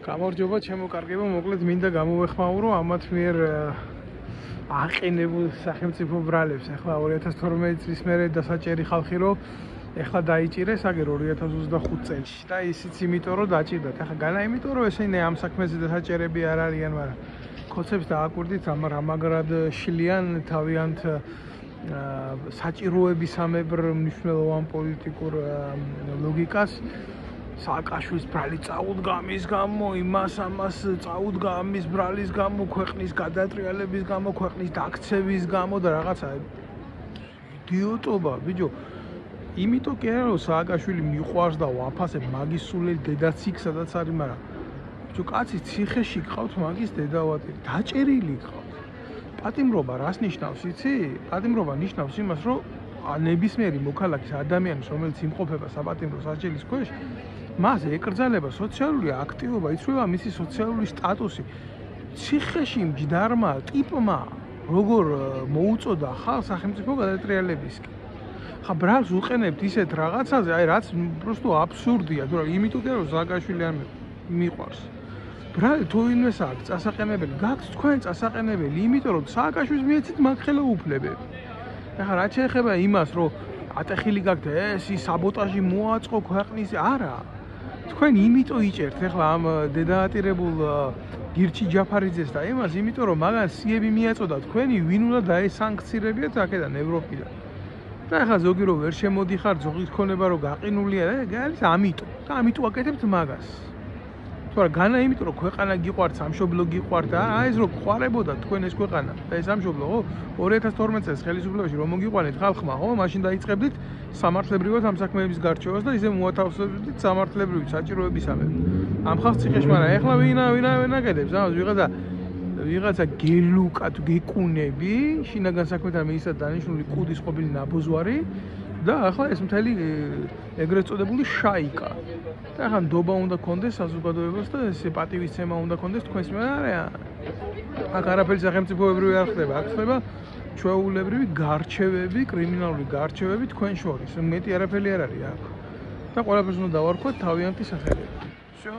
გამარჯობა ჩემო კარგებო, მოკლედ მინდა გამოვეხმაურო ამათ მიერ აყენებულ სახელმწიფო ბრალებს. ახლა 2012 წლის მერე დასაჭერი ხალხი რო ახლა დაიჭირეს აგერ 2025 წელს და ისიც იმიტომ რომ დაჭირდათ. ახლა განა იმიტომ რომ ესენი ამ საქმეზე დასაჭერები არ არიან, მაგრამ კოცებს დააკვირდით რამაგრად შლიან თავიანთ საჭიროებისამებრ მნიშვნელოვან პოლიტიკურ ლოგიკას. სააკაშვილის ბრალი წაუდგა ამის გამო, ამას წაუდგა ამის ბრალის გამო, ქვეყნის გადატრიალების გამო, ქვეყნის დაქცევის გამო და რაღაცა იდიოტობა, ბიჭო. იმიტომ კი არა რომ სააკაშვილი მიყვარს და ვაფასებ მაგის სულელი დედაციკ სადაც არის, მაგრამ ბიჭო, კაცი ციხეში გყავთ მაგის დედავატი, დაჭერილი გყავთ. პატიმრობა რას ნიშნავს, იცი? პატიმრობა ნიშნავს იმას, რომ ნებისმიერი მოქალაქის ადამიანის, რომელიც იმყოფება საპატიმრო სასჯელის ქვეშ, მას ეკრძალება სოციალური აქტივობა, იცვლება მისი სოციალური სტატუსი. ციხეში მჯდარმა ტიპმა როგორ მოუწოდა ხალხს სახელმწიფო გადატრიალებისკენ. ხა ბრალს უყენებთ ისეთ რაღაცაზე, რაც просто აბსურდია, თუ რა, იმიტომ კი არა რომ სააკაშვილი არ მიყვარს. ბრალი თუ ვინმეს აქვს წასაყენებელი, გაქვს თქვენ წასაყენებელი, იმიტომ რომ სააკაშვილს მიეცით მაგხელა უფლებები. ახლა რაც შეეხება იმას, რომ ატეხილი გაქვთ ეს საბოტაჟი მოაწყო ქვეყნის, არა. თქვენ იმიტომ იჭერთ ახლა ამ დედაატირებულ გირჩი ჯაფარიძეს და იმას, იმიტომ რომ მაგან სიები მიაწოდა თქვენი, ვინ უნდა დაესანქცირებიათ აქედან ევროპიდან. და ახლა ზოგი რომ ვერ შემოდიხარ, ზოგის ქონება რომ გაყინულია, არის ამიტომ. და ამიტომ აკეთებთ მაგას. თორე განა იმიტომ რომ ქვეყანა გიყვართ, სამშობლო გიყვართ და ეს რო ყარებოდა თქვენ ეს ქვეყანა და ეს სამშობლო, ხო? 2012 წელს ხელისუფლებაში რომ მოგიყვანეთ ხალხმა, ხო? მაშინ დაიწყებდით სამართლებრივად ამ საქმეების გარჩევას და ისე მოათავსებდით სამართლებრივი საჭიროებისამებრ. ამ ხალხს ციხეში, მაგრამ ეხლა ვინ აკეთებს? ვიღაცა გელუკა თუ გეკუნები, შინაგან საქმეთა მინისტრად დანიშნული კუდის ყოფილი ნაბუზვარი და ახლა ეს მთელი ეგრეთ წოდებული შაიკა. და ახლა ნდობა უნდა კონდეს საზოგადოებას და ეს პატივისცემა უნდა კონდეს თქვენს მიერ. არა. აქ არაფერი სახელმწიფოებრივი არ ხდება, აქ ხდება ჩვეულებრივი გარჩევები, კრიმინალური გარჩევები თქვენ შორის. მეტი არაფერი არ არის აქ. და ყველაფერს უნდა დავარქვათ თავიანთი სახელები. всё.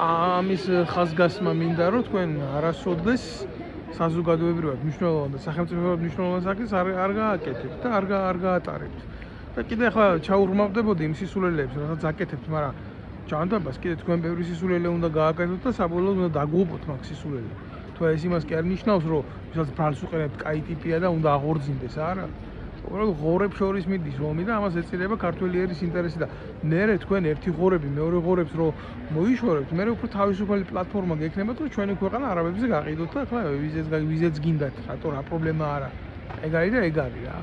ამის ხაზგასმა მინდა რომ თქვენ არასოდეს საზოგადოებრივად მნიშვნელოვან და სახელმწიფოებრივად მნიშვნელოვან საქმეს არ გააკეთებთ და არ გაატარებთ. და კიდე ახლა ჩაურმავდებოდი იმ სისულელეებს, რასაც აკეთებთ, მაგრამ ჯანდაბას კიდე თქვენ ბევრი სისულელე უნდა გააკეთოთ და საბოლოოდ უნდა დაგუპოთ მაგ სისულელე. თუ ეს იმას კი არ ნიშნავს, რომ ვისაც ბრალს უყენებთ, კაი ტიპია და უნდა აღორძინდეს, არა. უბრალოდ ღორებს შორის მიდის ომი და ამას ეწირება ქართველი ერის ინტერესი და მერე თქვენ ერთი ღორები მეორე ღორებს რო მოიშორებთ, მერე უფრო თავისუფალი პლატფორმა გექნებათ, რომ ჩვენი ქვეყანა არაბებზე გაყიდოთ და ახლა ვიზეც გინდათ, რატო რა პრობლემა არა. ეგ არის და ეგ არის რა.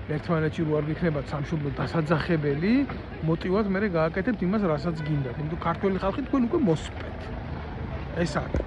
ერთმანეთში რო არ გიქნებათ სამშობლო დასაძახებელი, მოტივად მერე გააკეთებთ იმას, რასაც გინდათ. იმიტომ ქართველი ხალხი თქვენ უკვე მოსპეთ. ეს არის